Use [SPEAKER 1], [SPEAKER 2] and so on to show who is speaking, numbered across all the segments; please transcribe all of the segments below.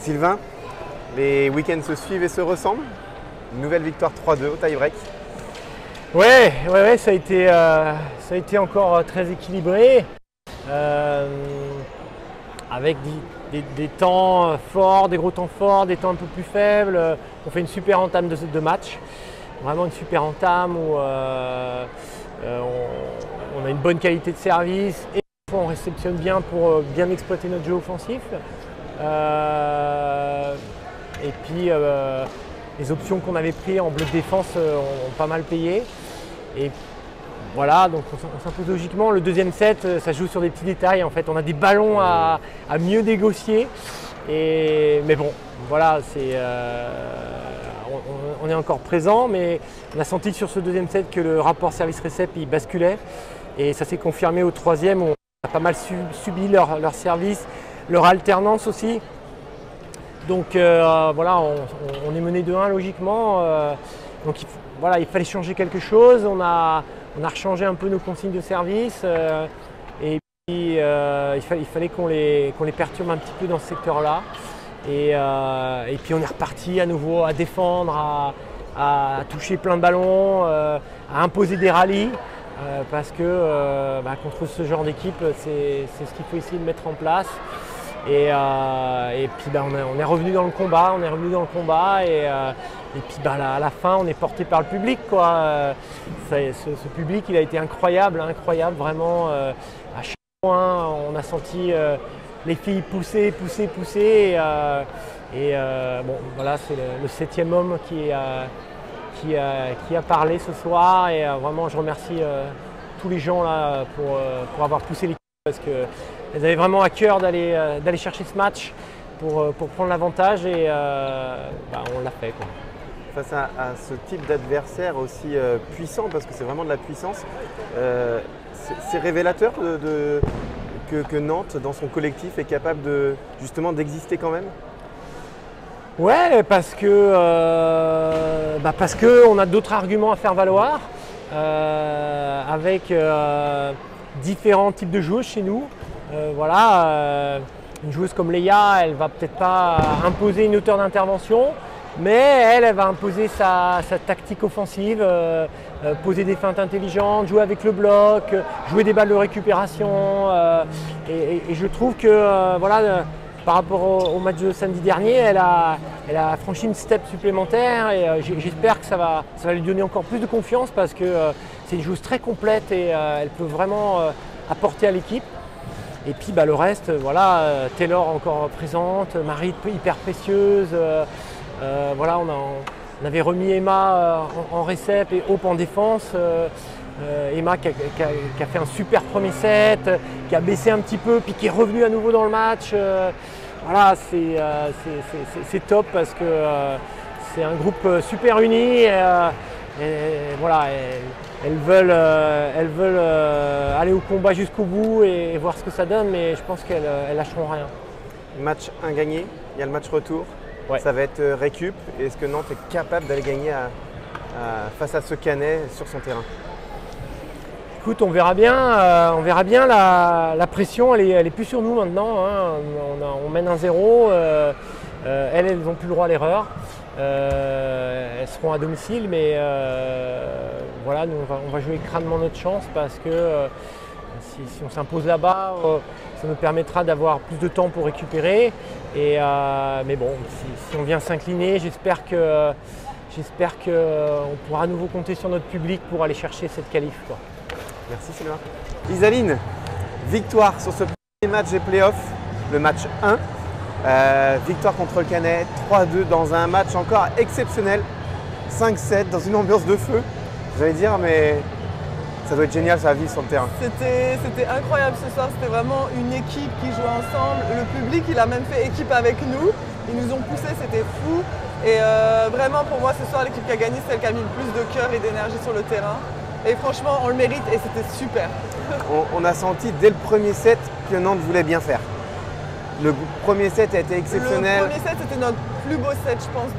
[SPEAKER 1] Sylvain, les week-ends se suivent et se ressemblent. Une nouvelle victoire 3-2 au tie-break.
[SPEAKER 2] Ouais, ça a été encore très équilibré. Avec des temps forts, des gros temps forts, des temps un peu plus faibles. On fait une super entame de match. Vraiment une super entame où on a une bonne qualité de service et on réceptionne bien pour bien exploiter notre jeu offensif. Et puis les options qu'on avait prises en bloc défense ont pas mal payé. Et voilà, donc on s'impose logiquement. Le deuxième set, ça joue sur des petits détails. En fait, on a des ballons à mieux négocier. Mais bon, voilà, on est encore présent, mais on a senti sur ce deuxième set que le rapport service-récep il basculait. Et ça s'est confirmé au troisième. On a pas mal subi leur service, leur alternance aussi. Donc voilà, on est mené de 1 logiquement. Donc voilà, il fallait changer quelque chose. On a rechangé un peu nos consignes de service. Et puis il fallait qu'on les perturbe un petit peu dans ce secteur-là. Et puis on est reparti à nouveau à défendre, à toucher plein de ballons, à imposer des rallyes. Parce que contre ce genre d'équipe, c'est ce qu'il faut essayer de mettre en place. Et puis on est revenu dans le combat, et puis à la fin on est porté par le public, quoi. Ce public il a été incroyable vraiment. À chaque point on a senti les filles pousser. Bon voilà, c'est le 7e homme qui a parlé ce soir, et vraiment je remercie tous les gens là pour avoir poussé l'équipe, parce qu'elles avaient vraiment à cœur d'aller chercher ce match pour prendre l'avantage, et on l'a fait, quoi.
[SPEAKER 1] Face à ce type d'adversaire aussi puissant, parce que c'est vraiment de la puissance, c'est révélateur que Nantes, dans son collectif, est capable justement d'exister quand même.
[SPEAKER 2] Ouais, parce que on a d'autres arguments à faire valoir, avec différents types de joueuses chez nous. Une joueuse comme Léa, elle va peut-être pas imposer une hauteur d'intervention, mais elle va imposer sa tactique offensive, poser des feintes intelligentes, jouer avec le bloc, jouer des balles de récupération. Et je trouve que par rapport au match de samedi dernier, elle a franchi une step supplémentaire, et j'espère que ça va lui donner encore plus de confiance, parce que c'est une joueuse très complète et elle peut vraiment apporter à l'équipe. Et puis le reste, Taylor encore présente, Marie hyper précieuse. On avait remis Emma en récep et Hope en défense. Emma qui a fait un super premier set, qui a baissé un petit peu, puis qui est revenue à nouveau dans le match. C'est top, parce que c'est un groupe super uni. Elles veulent aller au combat jusqu'au bout et voir ce que ça donne, mais je pense qu'elles lâcheront rien.
[SPEAKER 1] Match ingagné, il y a le match retour. Ouais. Ça va être récup. Est-ce que Nantes est capable d'aller gagner face à ce Canet sur son terrain?
[SPEAKER 2] Écoute, on verra bien. La pression, elle est plus sur nous maintenant, hein. On mène 1-0. Elles n'ont plus le droit à l'erreur. Elles seront à domicile, mais nous on va jouer crânement notre chance, parce que si on s'impose là-bas, ça nous permettra d'avoir plus de temps pour récupérer. Mais bon, si on vient s'incliner, j'espère qu'on pourra à nouveau compter sur notre public pour aller chercher cette qualif, quoi.
[SPEAKER 1] Merci Sylvain. Isaline, victoire sur ce premier match des playoffs, le match 1. Victoire contre le Canet, 3-2 dans un match encore exceptionnel, 5-7 dans une ambiance de feu. J'allais dire, mais ça doit être génial, ça vit sur le terrain.
[SPEAKER 3] C'était incroyable ce soir, c'était vraiment une équipe qui jouait ensemble. Le public, il a même fait équipe avec nous. Ils nous ont poussés, c'était fou. Et vraiment, pour moi, ce soir, l'équipe qui a gagné, c'est celle qui a mis le plus de cœur et d'énergie sur le terrain. Et franchement, on le mérite, et c'était super.
[SPEAKER 1] On a senti dès le premier set que Nantes voulait bien faire. Le premier set a été exceptionnel.
[SPEAKER 3] Le premier set, c'était notre plus beau set, je pense,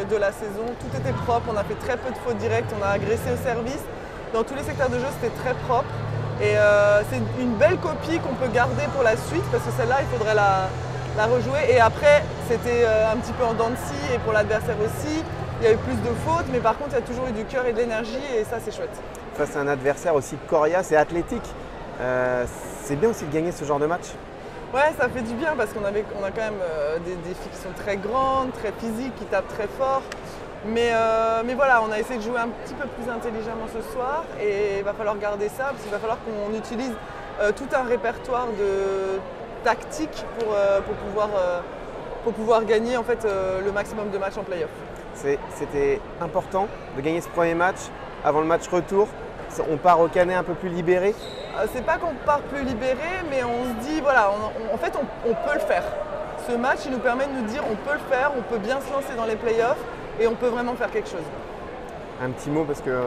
[SPEAKER 3] de la saison. Tout était propre, on a fait très peu de fautes directes, on a agressé au service. Dans tous les secteurs de jeu, c'était très propre. Et c'est une belle copie qu'on peut garder pour la suite, parce que celle-là, il faudrait la rejouer. Et après, c'était un petit peu en dents de scie et pour l'adversaire aussi. Il y a eu plus de fautes, mais par contre, il y a toujours eu du cœur et de l'énergie et ça, c'est chouette.
[SPEAKER 1] Face à un adversaire aussi coriace et athlétique, c'est bien aussi de gagner ce genre de match.
[SPEAKER 3] Ouais, ça fait du bien parce qu'on a quand même des filles qui sont très grandes, très physiques, qui tapent très fort. Mais voilà, on a essayé de jouer un petit peu plus intelligemment ce soir et il va falloir garder ça parce qu'il va falloir qu'on utilise tout un répertoire de tactiques pour pouvoir gagner en fait, le maximum de matchs en play-off.
[SPEAKER 1] C'était important de gagner ce premier match avant le match retour. On part au Canet un peu plus libéré.
[SPEAKER 3] C'est pas qu'on part plus libéré, mais on se dit, voilà, en fait, on peut le faire. Ce match, il nous permet de nous dire, on peut le faire, on peut bien se lancer dans les playoffs et on peut vraiment faire quelque chose.
[SPEAKER 1] Un petit mot parce que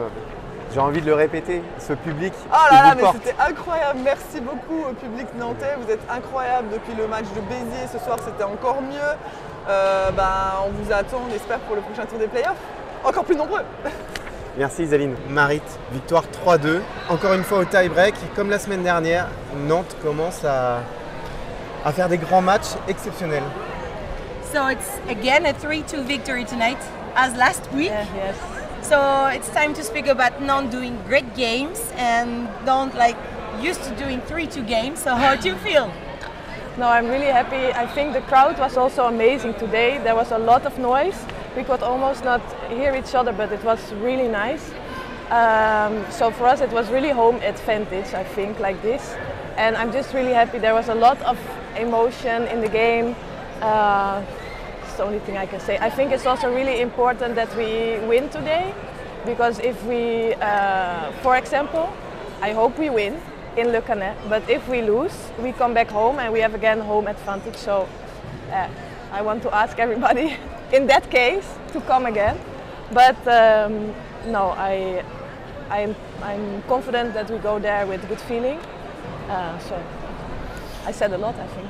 [SPEAKER 1] j'ai envie de le répéter, ce public.
[SPEAKER 3] Oh là là, mais c'était incroyable. Merci beaucoup au public nantais. Vous êtes incroyable depuis le match de Béziers. Ce soir, c'était encore mieux. On vous attend, on espère, pour le prochain tour des playoffs. Encore plus nombreux.
[SPEAKER 1] Merci Isaline. Marit, victoire 3-2. Encore une fois au tie-break. Comme la semaine dernière, Nantes commence à faire des grands matchs exceptionnels.
[SPEAKER 4] So it's again a 3-2 victory tonight, as last week.
[SPEAKER 5] Yes.
[SPEAKER 4] So it's time to speak about Nantes doing great games and Nantes used to doing 3-2 games. So how do you feel?
[SPEAKER 5] No, I'm really happy. I think the crowd was also amazing today. There was a lot of noise. We could almost not hear each other, but it was really nice. So for us, it was really home advantage, I think, like this. And I'm just really happy. There was a lot of emotion in the game. It's the only thing I can say. I think it's also really important that we win today, because if we, for example, I hope we win in Le Canet, but if we lose, we come back home and we have again home advantage. So I want to ask everybody in that case to come again. But no, I'm confident that we go there with good feeling. So I said a lot, I think.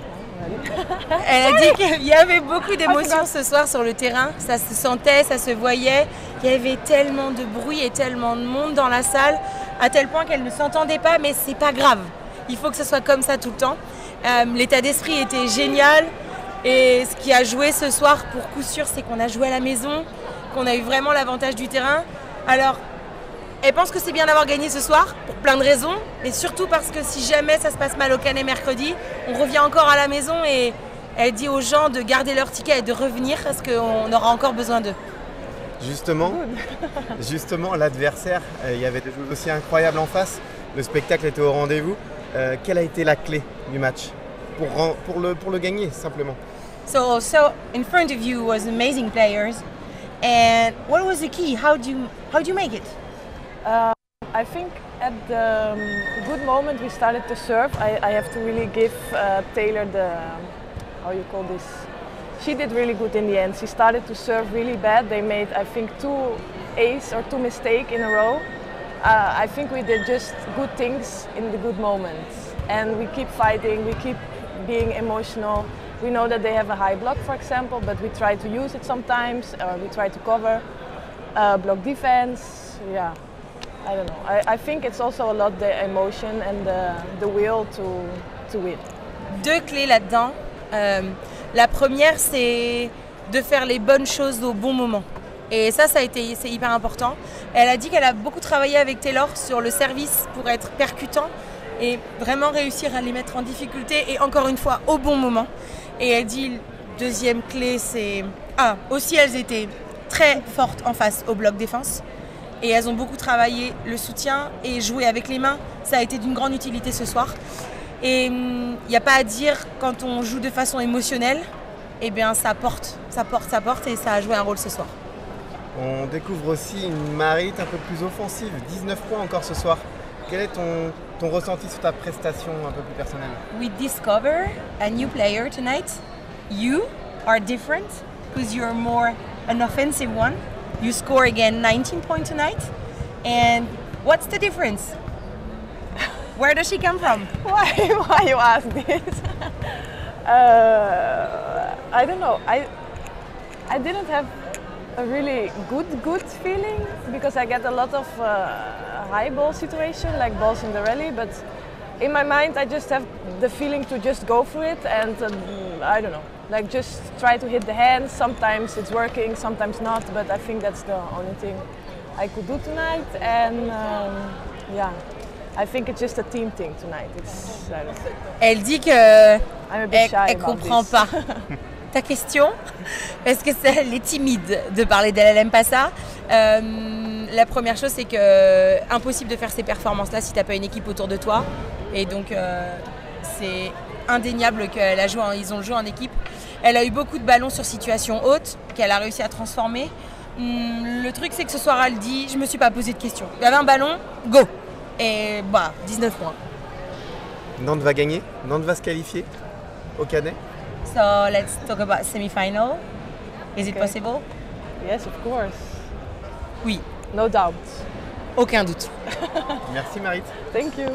[SPEAKER 4] Elle a dit qu'il y avait beaucoup d'émotions ce soir sur le terrain, ça se sentait, ça se voyait, il y avait tellement de bruit et tellement de monde dans la salle, à tel point qu'elle ne s'entendait pas, mais c'est pas grave, il faut que ce soit comme ça tout le temps. L'état d'esprit était génial et ce qui a joué ce soir pour coup sûr, c'est qu'on a joué à la maison, qu'on a eu vraiment l'avantage du terrain. Alors, elle pense que c'est bien d'avoir gagné ce soir, pour plein de raisons, mais surtout parce que si jamais ça se passe mal au Canet mercredi, on revient encore à la maison et elle dit aux gens de garder leur ticket et de revenir parce qu'on aura encore besoin d'eux.
[SPEAKER 1] Justement, l'adversaire, il y avait des joueurs aussi incroyables en face, le spectacle était au rendez-vous. Quelle a été la clé du match pour le gagner simplement?
[SPEAKER 4] So in front of you was amazing players, and what was the key? How do you make it?
[SPEAKER 5] I think at the good moment we started to serve. I have to really give Taylor the, how you call this? She did really good in the end. She started to serve really bad. They made, I think, 2 ace or 2 mistakes in a row. I think we did just good things in the good moments. And we keep fighting, we keep being emotional. We know that they have a high block, for example, but we try to use it sometimes, or we try to cover, block defense, yeah. I don't know. I think it's also a lot the emotion and the will to win.
[SPEAKER 4] 2 clés là-dedans. La première, c'est de faire les bonnes choses au bon moment. Et ça c'est hyper important. Elle a dit qu'elle a beaucoup travaillé avec Taylor sur le service pour être percutant et vraiment réussir à les mettre en difficulté et encore une fois au bon moment. Et elle dit, deuxième clé, c'est... aussi elles étaient très fortes en face au bloc défense. Et elles ont beaucoup travaillé le soutien et joué avec les mains. Ça a été d'une grande utilité ce soir. Et il n'y a pas à dire, quand on joue de façon émotionnelle, eh bien ça porte et ça a joué un rôle ce soir.
[SPEAKER 1] On découvre aussi une Marit un peu plus offensive, 19 points encore ce soir. Quel est ton ressenti sur ta prestation un peu plus personnelle?
[SPEAKER 4] We discover a new player tonight. You are different because you're more an offensive one. You score again 19 points tonight. And what's the difference? Where does she come from?
[SPEAKER 5] Why you ask this? I don't know. I didn't have a really good feeling because I get a lot of high ball situation, like balls in the rally, but in my mind, I just have the feeling to just go for it, and I don't know, like just try to hit the hands. Sometimes it's working, sometimes not, but I think that's the only thing I could do tonight. And yeah, I think it's just a team thing tonight. I don't know.
[SPEAKER 4] Elle dit que
[SPEAKER 5] I'm a bit shy
[SPEAKER 4] elle
[SPEAKER 5] about
[SPEAKER 4] comprend
[SPEAKER 5] this.
[SPEAKER 4] pas ta question, parce que elle est timide de parler d'elle, elle aime pas ça. La première chose, c'est que impossible de faire ces performances-là si t'as pas une équipe autour de toi. Et donc c'est indéniable qu'ils ont joué en équipe. Elle a eu beaucoup de ballons sur situation haute qu'elle a réussi à transformer. Le truc, c'est que ce soir, elle dit, je me suis pas posé de questions. Il y avait un ballon, go. Et 19 points.
[SPEAKER 1] Nantes va gagner, Nantes va se qualifier au Canet.
[SPEAKER 4] So let's talk about semi-final. Is it
[SPEAKER 5] Okay.
[SPEAKER 4] possible?
[SPEAKER 5] Yes, of course.
[SPEAKER 4] Oui,
[SPEAKER 5] No doubt.
[SPEAKER 4] aucun doute.
[SPEAKER 1] Merci Marit.
[SPEAKER 5] Thank you.